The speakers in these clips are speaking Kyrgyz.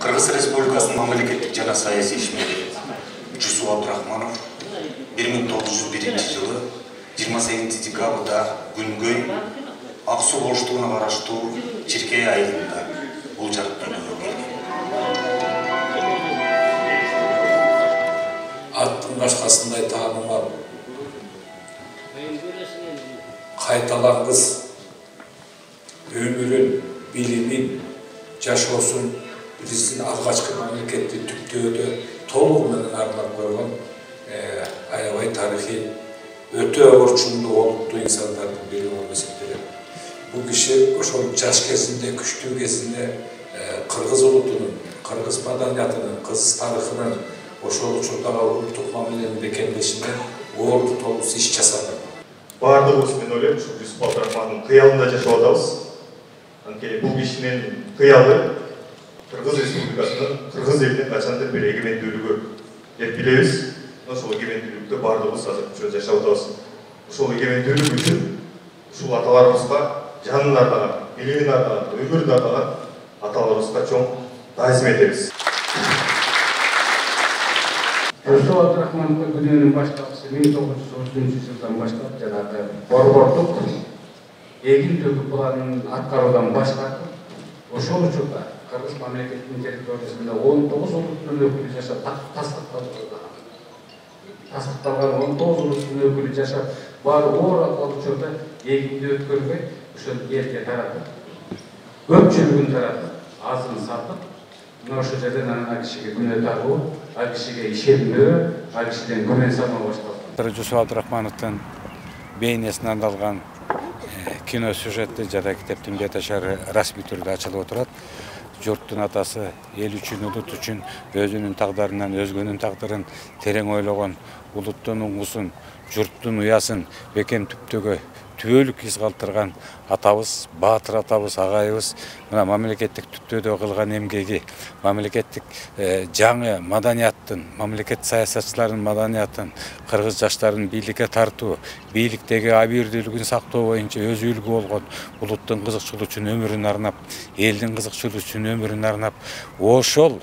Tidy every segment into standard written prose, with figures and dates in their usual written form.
Кыргыз Республикасынын мамлекеттик жана саясий ишмери Жусуп Абдрахманов 1901 жылы 28 декабрда Күнгөй Аксу болуштугуна караштуу Чиркей айылында бул жарык дүнүйгө келген. Аттын башкасындай таанымал кайталангыс өмүрүн, билимин, жашоосун биздин алгачкы мамлекеттик түптөөдө толугу менен арнап койгон аябай тарыхый, өтө орчундуу олуттуу инсандардын бири болуп эсептелет. Бул киши ошол жаш кезинде, күчтүү кезинде кыргыз улутунун, кыргыз маданиятынын, кыргыз тарыхынын ошол учурдагы улуттук мамиленин бекемдешине орду толугу иш жасады. Бардыгыбыз мен ойлойм, ушу Жусуп Абдрахмандын кыялында жашап атабыз. Анткени бул кишинин кыялы Кыргыз Республикасынын, кыргыз элинин качандыр бир эгемендүүлүгү деп билебиз. Ошол эгемендүүлүктө бардыгыбыз азыр жашап атабыз. Ошол эгемендүүлүк үчүн ушул аталарыбызга жанын арнаган, билимин арнаган, өмүрүн арнаган аталарыбызга чоң таазим этебиз. Жусуп Абдрахмандын күнүнүн баштапчысы 1930 жылдан баштап жанагы борбордук эгин төгүү планын аткаруудан баш тартып, ошол учурда Кыргыз мамлекетинин территориясында 19 улуттун өкүлү жашап, тастыкталган 19 улуттун өкүлү жашап, баары оор акыл учурда эгинди өткөрбөй, ошол элге таратып, көпчүлүгүн таратып, азын сатып, мына ошол жерден ана кишиге күнөө тагуу, ал кишиге ишенүү, ал кишиден күмөн салуу башталды. Жусуп Абдрахмановдун бейнесине арналган кино сюжети жада китептин бет ашары расмий түрдө ачылып отурат. Журттун атасы эл үчүн, улут үчүн өзүнүн тагдырынан өзгөнүн тагдырын терең ойлогон, улуттун уңгусун, журттун уясын бекем түптөгө түбөлүк из калтырган атабыз, баатыр атабыз, агайыбыз мына мамлекеттик түптөөдө кылган эмгеги, мамлекеттик жаңы маданияттын, мамлекет саясатчыларынын маданиятын, кыргыз жаштарын бийликке тартуу, бийликтеги абийирдүүлүгүн сактоо боюнча өзү үлгү болгон, улуттун кызыкчылыгы үчүн өмүрүн арнап, элдин кызыкчылыгы үчүн өмүрүн арнап, ошол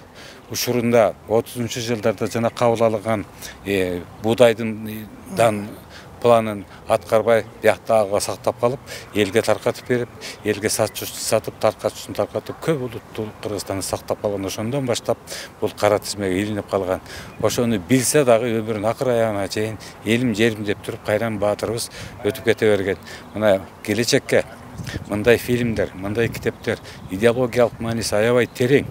учурунда 30-жылдарда жана кабыл алынган буудайдын планын аткарбай бияктагыга сактап калып, элге таркатып берип, элге сатып, таркатуучун таркатып, көп улуттуу Кыргызстанды сактап калган. Ошондон баштап бул кара тизмеге илинип калган. Ошону билсе дагы өмүрүнүн акыр аягына чейин элим жерим деп туруп кайран баатырыбыз өтүп кете берген. Мына келечекке мындай фильмдер, мындай китептер идеологиялык мааниси аябай терең.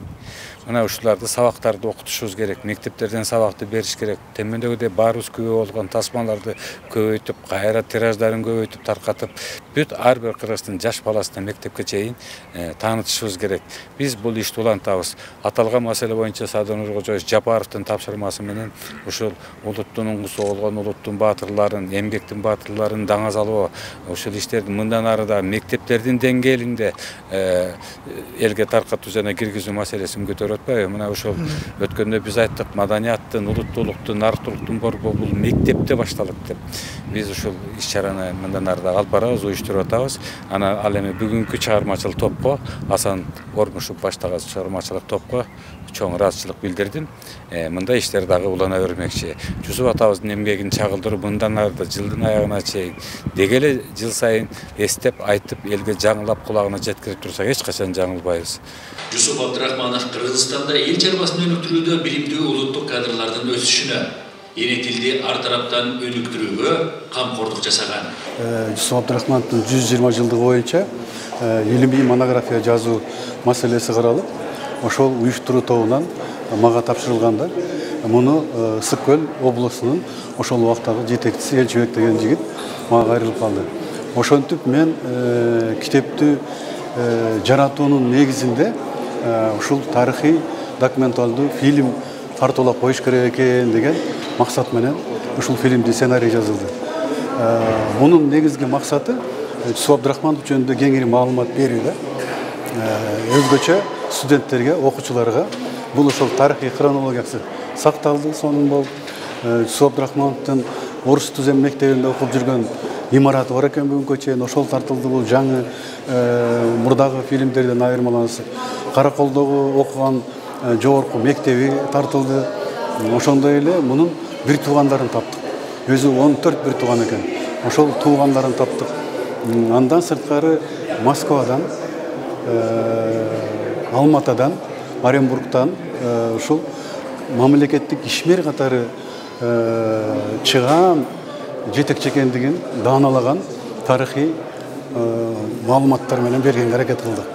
Мына ушуларды сабактарды окутушубуз керек, мектептерден сабакты бериш керек. Темендөгүдөй баарыбыз күбө болгон тасмаларды көбөйтүп, кайра тираждарын көбөйтүп, таркатып, бүт ар бир кыргыздын жаш баласына мектепке чейин таанытышыбыз керек. Биз бул ишти улантабыз. Аталган маселе боюнча Садыр Нуркожоевич Жапаровдун тапшырмасы менен ушул улуттун уңгусу болгон улуттун баатырларын, эмгектин баатырларын даңазалоо, ушул иштерди мындан ары да мектептердин деңгээлинде элге таркатуу жана киргизүү маселесин көтөрөт. Мына ошол өткөндө биз айттык, маданияттын, улуттуулуктун, нарыктуулуктун борбору бул мектепте башталат деп. Биз ушул иш-чараны мындан ары да алып барабыз, уюштуруп атабыз. Ал эми бүгүнкү чыгармачылык топко, Асан Ормушев баштаган чыгармачылык топко чоң ыраазычылык билдирдим. Мындай иштер дагы улана бермекчи. Жусуп атабыздын эмгегин чагылдырып, мындан ары да жылдын аягына чейин деги эле жыл сайын эстеп, айтып, элге жаңылап кулагына жеткирип турсак, эч качан жаңылбайбыз. Жусуп Абдрахманов Кыргызстанда эл чарбасын өнүктүрүүдө билимдүү улуттук кадрлардын өсүшүнө, эне тилди ар тараптан өнүктүрүүгө камкордук жасаган. Жусуп Абдрахмановдун 120 жылдыгы боюнча илимий монография жазуу маселеси каралып, ошол уюштуруу тобунан мага тапшырылганда, муну Ысык Көл облусунун ошол убактагы жетекчиси Элчибек деген жигит мага кайрылып калды. Ошентип мен китепти жаратуунун негизинде ушул тарыхый документалдуу фильм тартуулап коюш керек экен деген максат менен ушул фильмди сценарий жазылды. Мунун негизги максаты Жусуп Абдрахманов жөнүндө кеңири маалымат берүү да. Өзгөчө студенттерге, окуучуларга бул ошол тарыхый хронологиясы сакталды. Сонун болуп Жусуп Абдрахмановдун Орус Түзем мектебинде окуп жүргөн имараты бар экен бүгүнкө чейин, ошол тартылды. Бул жаңы мурдагы фильмдерден айырмаланысы. Караколдогу окуган жогорку мектеби тартылды. Ошондой эле мунун бир туугандарын таптык. Өзү 14 бир тууган экен. Ошол туугандарын таптык. Андан сырткары Москвадан, Алматадан, Оренбургтан ушул мамлекеттик ишмер катары чыган жетекчи экендигин дааналаган тарыхый маалыматтар менен бергенге аракет кылдык.